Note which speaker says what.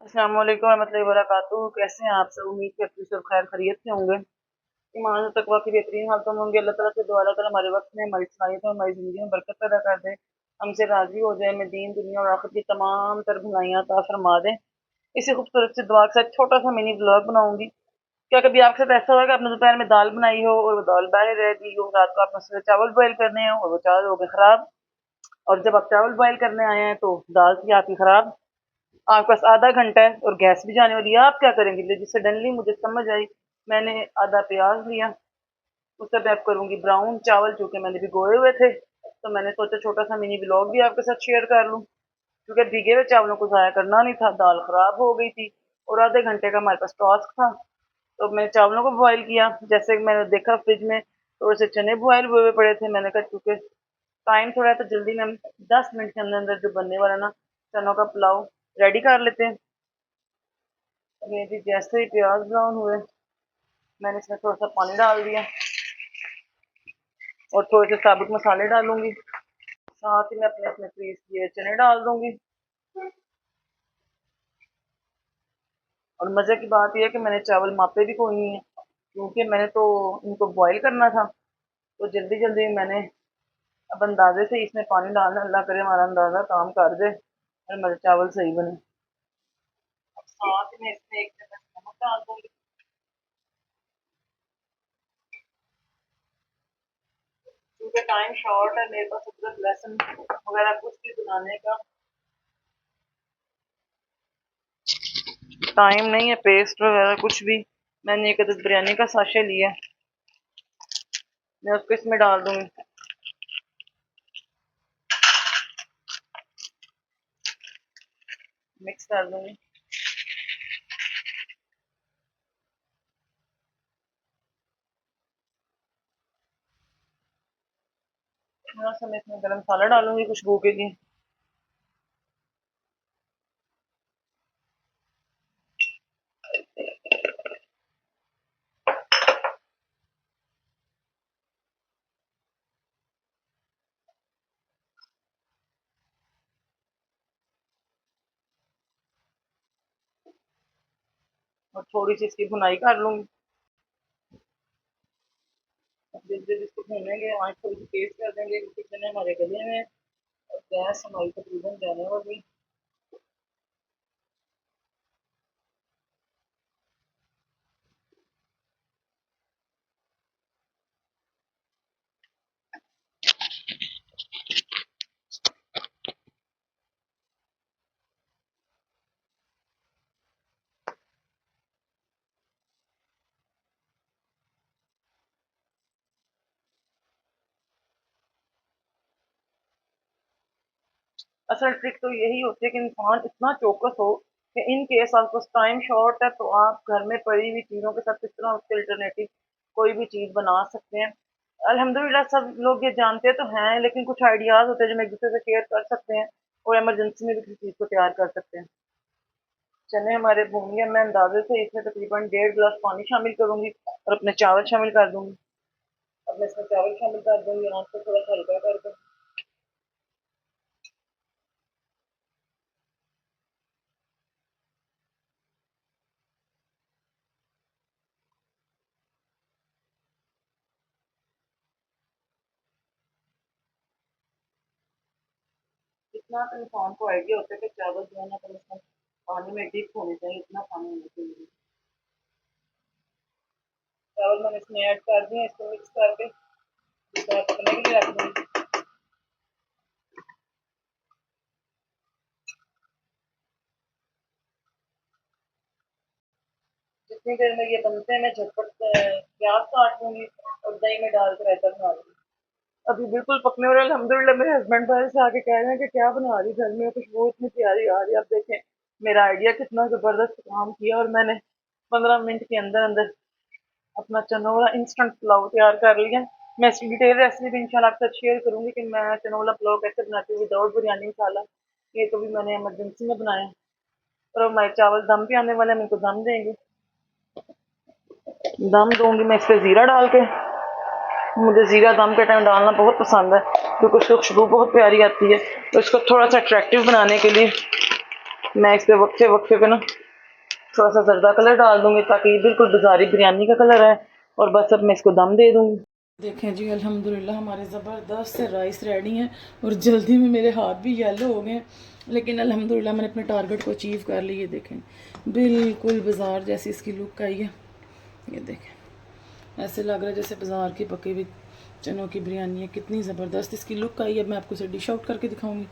Speaker 1: अस्सलाम वालेकुम रहमतुल्लाहि व बरकातुहू। कैसे हैं आप सब? उम्मीद करती हूँ सब खैर खैरियत से होंगे। ईमान और तकवा की बेहतरीन हालतों में होंगे। अल्लाह ताला से दुआ अल्लाह ताला हमारे वक्त में, हमारी सलाहियत में, हमारी ज़िंदगी में बरकत पैदा कर दे, हमसे राज़ी हो जाए, हमें दीन दुनिया और आखिरत की तमाम तर भलाइयाँ अता फरमा दें। इसी खूबसूरत सी दुआ के साथ छोटा सा मिनी व्लॉग बनाऊंगी। क्या कभी आपके साथ ऐसा हुआ कि आपने दोपहर में दाल बनाई हो और वो दाल बाहर रह गई हो, रात को आपने उसमें चावल बॉयल करने हैं और वो चावल हो गए खराब, और जब आप चावल बॉयल करने आए हैं तो दाल थी आपकी खराब। आपके पास आधा घंटा है और गैस भी जाने वाली है, आप क्या करेंगे? जिससे सडनली मुझे समझ आई, मैंने आधा प्याज लिया, उसे मैं करूंगी ब्राउन। चावल चूंकि मैंने भिगोए हुए थे तो मैंने सोचा छोटा सा मिनी व्लॉग भी आपके साथ शेयर कर लूं, क्योंकि भीगे हुए चावलों को ज़ाया करना नहीं था। दाल खराब हो गई थी और आधे घंटे का हमारे पास टास्क था। तो मैंने चावलों को बॉयल किया। जैसे कि मैंने देखा फ्रिज में थोड़े से चने बॉयल हुए हुए पड़े थे, मैंने कहा चूंकि टाइम थोड़ा है तो जल्दी में हम 10 मिनट के अंदर अंदर जो बनने वाला ना चनों का पुलाव रेडी कर लेते हैं। ये जी जैसे ही प्याज ब्राउन हुए मैंने इसमें थोड़ा सा पानी डाल दिया और थोड़े से साबुत मसाले डालूंगी। साथ ही मैं अपने इसमें फ्रीज किए चने डाल दूंगी। और मज़े की बात यह है कि मैंने चावल मापे भी कोई नहीं है, क्योंकि मैंने तो इनको बॉईल करना था। तो जल्दी जल्दी मैंने अब अंदाजे से इसमें पानी डालना, अल्लाह करे हमारा अंदाज़ा काम कर दे और हमारे चावल सही बने। अब साथ में इसमें एक चम्मच नमक डाल दूंगी, क्योंकि टाइम शॉर्ट है मेरे पास अदरक लहसुन वगैरह कुछ भी बनाने का टाइम नहीं है, पेस्ट वगैरह कुछ भी। मैंने एक अदद बिरयानी का साशे लिया, मैं उसको इसमें डाल दूंगी। मिक्स कर दूंगी। थोड़ा सा मैं इसमें गरम मसाला डालूंगी खुशबू के लिए। और थोड़ी सी इसकी भुनाई कर लूंगी। जिस जिस इसको भूनेंगे आँच थोड़ी सी तेज कर देंगे, क्योंकि चने हमारे गले में और गैस हमारी तकरीबन जाने वाली। असल ट्रिक तो यही होती है कि इंसान इतना चौकस हो कि इन केस आपको टाइम शॉर्ट है तो आप घर में पड़ी हुई चीज़ों के साथ किस तरह उसके अल्टरनेटिव कोई भी चीज़ बना सकते हैं। अल्हम्दुलिल्लाह सब लोग ये जानते तो हैं, लेकिन कुछ आइडियाज़ होते हैं जो हम एक दूसरे से शेयर कर सकते हैं और इमरजेंसी में भी किसी चीज़ को तैयार कर सकते हैं। चने हमारे भून गए, मैं अंदाजे से इसमें तकरीबन 1.5 गिलास पानी शामिल करूंगी और अपने चावल शामिल कर दूंगी। अब मैं इसमें चावल शामिल कर दूंगी, आँच को थोड़ा सा हल्का कर दूँ। इतना तो इंसान को आइडिया होता है कि चावल जो है ना कम से कम पानी में डिप होने चाहिए, इतना पानी होना चाहिए। चावल मैंने इसमें ऐड कर दिए, इसको मिक्स करके पकने के लिए रख दूंगी। जितनी देर में ये बनते हैं मैं झटपट प्याज काट दूंगी और दही में डाल कर रायता बना दूंगी। अभी बिल्कुल पकने वाले, अल्हम्दुलिल्लाह मेरे हस्बैंड बाहर से आके कह रहे हैं कि क्या बना रही घर में, खुशबू इतनी प्यारी आ रही है। आप देखें मेरा आइडिया कितना जबरदस्त काम किया और मैंने 15 मिनट के अंदर अंदर अपना चनों वाला इंस्टेंट पुलाव तैयार कर लिया। मैं इसकी डिटेल रेसिपी भी इंशाल्लाह आपके साथ शेयर करूंगी कि मैं चनों वाला पुलाव कैसे बनाती हूँ विदाउट बिरयानी मसाला। ये तो भी मैंने इमरजेंसी में बनाया। और अब हमारे चावल दम पे आने वाले हैं, हम इनको दम देंगे। दम दूंगी मैं इस पर ज़ीरा डाल के। मुझे ज़ीरा दम के टाइम डालना बहुत पसंद है, क्योंकि उसकी खुशबू बहुत प्यारी आती है। तो इसको थोड़ा सा अट्रैक्टिव बनाने के लिए मैं इस पे वक्फे वक्फे पे ना थोड़ा सा जर्दा कलर डाल दूंगी ताकि ये बिल्कुल बाजारी बिरयानी का कलर है। और बस अब मैं इसको दम दे दूंगी। देखें जी अल्हम्दुलिल्लाह हमारे ज़बरदस्त से राइस रेडी हैं और जल्दी में मेरे हाथ भी येलो हो गए हैं, लेकिन अल्हम्दुलिल्लाह मैंने अपने टारगेट को अचीव कर लिया। देखें बिल्कुल बाज़ार जैसी इसकी लुक आई है। ये देखें ऐसे लग रहा है जैसे बाज़ार की पकी हुई चनों की बिरयानी है। कितनी ज़बरदस्त इसकी लुक आई है। मैं आपको इसे डिश आउट करके दिखाऊंगी।